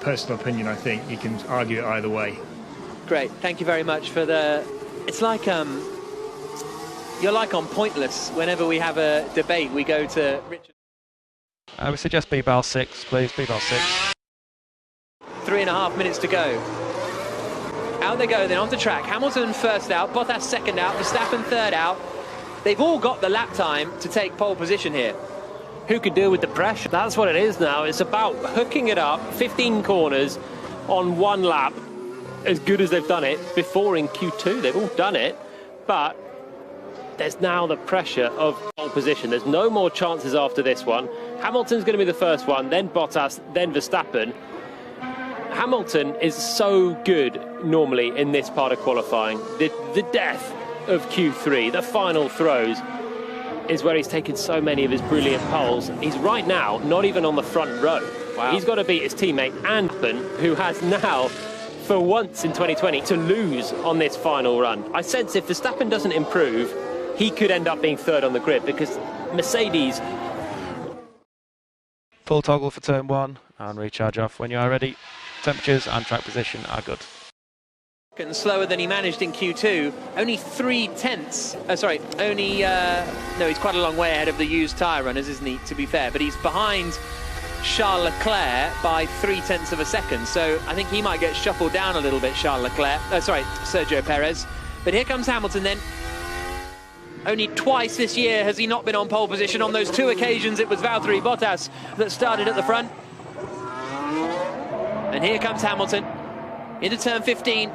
personal opinion, I think. You can argue it either way. Great, thank you very much for the... It's like, you're like on Pointless. Whenever we have a debate, we go to Richard. I would suggest B-bar 6, please, B-bar 6. 3.5 minutes to go. Out they go then onto track. Hamilton first out, Bottas second out, Verstappen third out. They've all got the lap time to take pole position here. Who can deal with the pressure? That's what it is now. It's about hooking it up, 15 corners on one lap, as good as they've done it before in Q2. They've all done it, but there's now the pressure of pole position. There's no more chances after this one. Hamilton's going to be the first one, then Bottas, then Verstappen. Hamilton is so good normally in this part of qualifying. The death of Q3, the final throws, is where he's taken so many of his brilliant poles. He's right now not even on the front row. Wow. He's got to beat his teammate Anton, who has now, for once in 2020, to lose on this final run. I sense if Verstappen doesn't improve, he could end up being third on the grid, because Mercedes... Full toggle for turn 1 and recharge off when you are ready. Temperatures and track position are good. Slower than he managed in Q2, only 3/10. No, he's quite a long way ahead of the used tyre runners, isn't he, to be fair, but he's behind Charles Leclerc by 0.3 of a second, so I think he might get shuffled down a little bit, Charles Leclerc, Sergio Perez. But here comes Hamilton then. Only twice this year has he not been on pole position. On those 2 occasions it was Valtteri Bottas that started at the front. And here comes Hamilton into turn 15.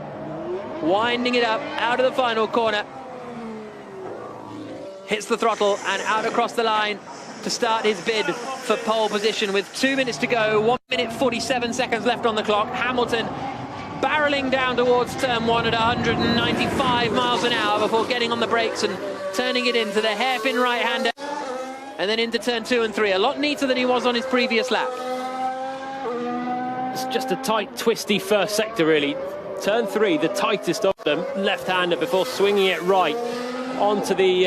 Winding it up out of the final corner, hits the throttle and out across the line to start his bid for pole position with 2 minutes to go, 1 minute 47 seconds left on the clock. Hamilton barreling down towards turn 1 at 195 miles an hour before getting on the brakes and turning it into the hairpin right-hander, and then into turn 2 and 3, a lot neater than he was on his previous lap. It's just a tight, twisty first sector, really. Turn 3, the tightest of them, left-hander before swinging it right onto the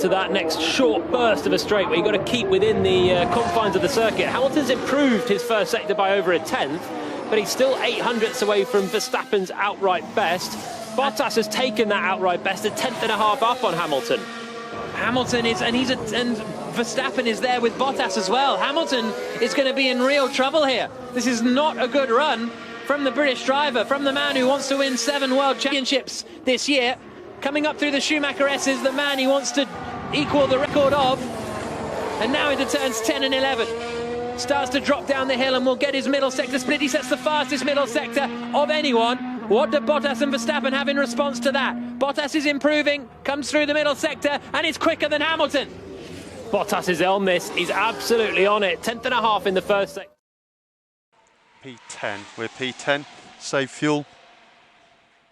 to that next short burst of a straight where you've got to keep within the confines of the circuit. Hamilton's improved his first sector by over a tenth, but he's still 0.08 away from Verstappen's outright best. Bottas has taken that outright best, a 10.5 up on Hamilton. Hamilton is, and Verstappen is there with Bottas as well. Hamilton is going to be in real trouble here. This is not a good run from the British driver, from the man who wants to win 7 World Championships this year. Coming up through the Schumacher S is the man he wants to equal the record of. And now into turns 10 and 11. Starts to drop down the hill and will get his middle sector split. He sets the fastest middle sector of anyone. What do Bottas and Verstappen have in response to that? Bottas is improving, comes through the middle sector, and is quicker than Hamilton. Bottas is on this. He's absolutely on it. 10.5 in the first sector. P10, we're P10, save fuel,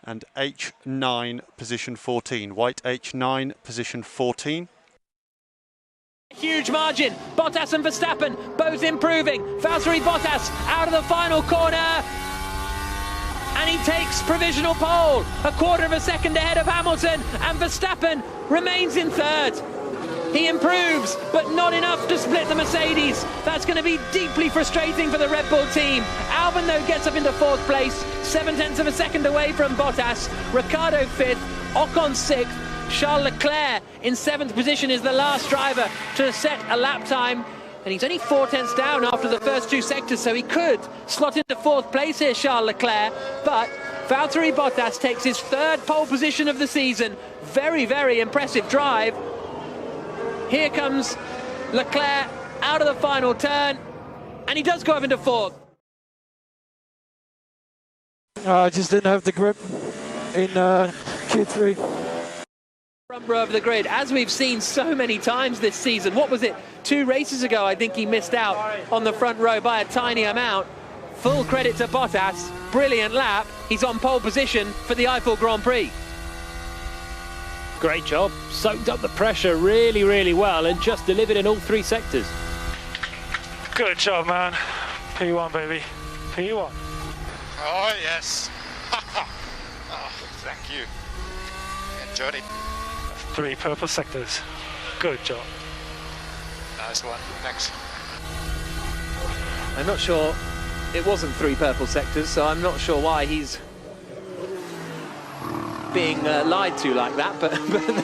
and H9 position 14, white H9 position 14. Huge margin, Bottas and Verstappen both improving. Valtteri Bottas out of the final corner, and he takes provisional pole, a quarter of a second ahead of Hamilton, and Verstappen remains in third. He improves, but not enough to split the Mercedes. That's going to be deeply frustrating for the Red Bull team. Albon, though, gets up into 4th place, 0.7 of a second away from Bottas. Ricciardo 5th, Ocon 6th. Charles Leclerc in 7th position is the last driver to set a lap time. And he's only 0.4 down after the first 2 sectors, so he could slot into 4th place here, Charles Leclerc. But Valtteri Bottas takes his 3rd pole position of the season. Very, very impressive drive. Here comes Leclerc out of the final turn, and he does go up into 4th. I just didn't have the grip in Q3. Front row of the grid, as we've seen so many times this season. What was it? 2 races ago, I think he missed out on the front row by a tiny amount. Full credit to Bottas. Brilliant lap. He's on pole position for the Eifel Grand Prix. Great job. Soaked up the pressure really, really well and just delivered in all 3 sectors. Good job, man. P1, baby. P1. Oh, yes. Oh, thank you. Enjoyed it. 3 purple sectors. Good job. Nice one. Thanks. I'm not sure it wasn't 3 purple sectors, so I'm not sure why he's being lied to like that, but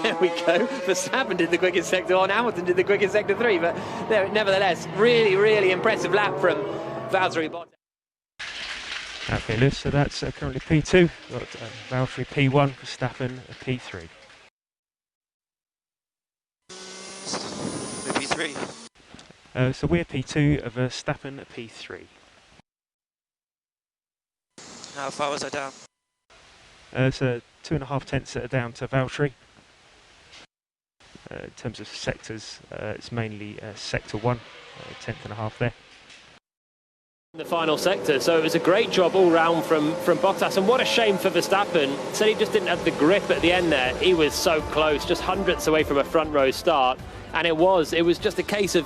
there we go. Verstappen did the quickest sector 1, Hamilton did the quickest sector 3, but there, nevertheless, really, really impressive lap from Valtteri Bottas. Okay, Lewis, so that's currently P2. We've got Valtteri P1, Verstappen P3. P3. So we're P2, Verstappen P3. How far was I down? So 2.5 tenths down to Valtteri. In terms of sectors, it's mainly sector 1, 10.5 there. The final sector, so it was a great job all round from Bottas, and what a shame for Verstappen. Said he just didn't have the grip at the end there. He was so close, just hundredths away from a front row start, and it was just a case of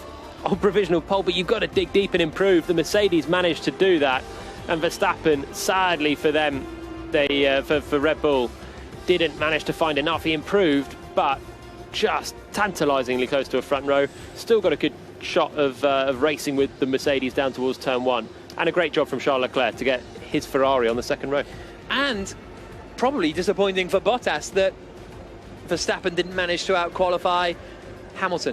provisional pole, but you've got to dig deep and improve. The Mercedes managed to do that, and Verstappen, sadly for them, for Red Bull, didn't manage to find enough. He improved, but just tantalisingly close to a front row. Still got a good shot of racing with the Mercedes down towards turn 1, and a great job from Charles Leclerc to get his Ferrari on the second row. And probably disappointing for Bottas that Verstappen didn't manage to out-qualify Hamilton.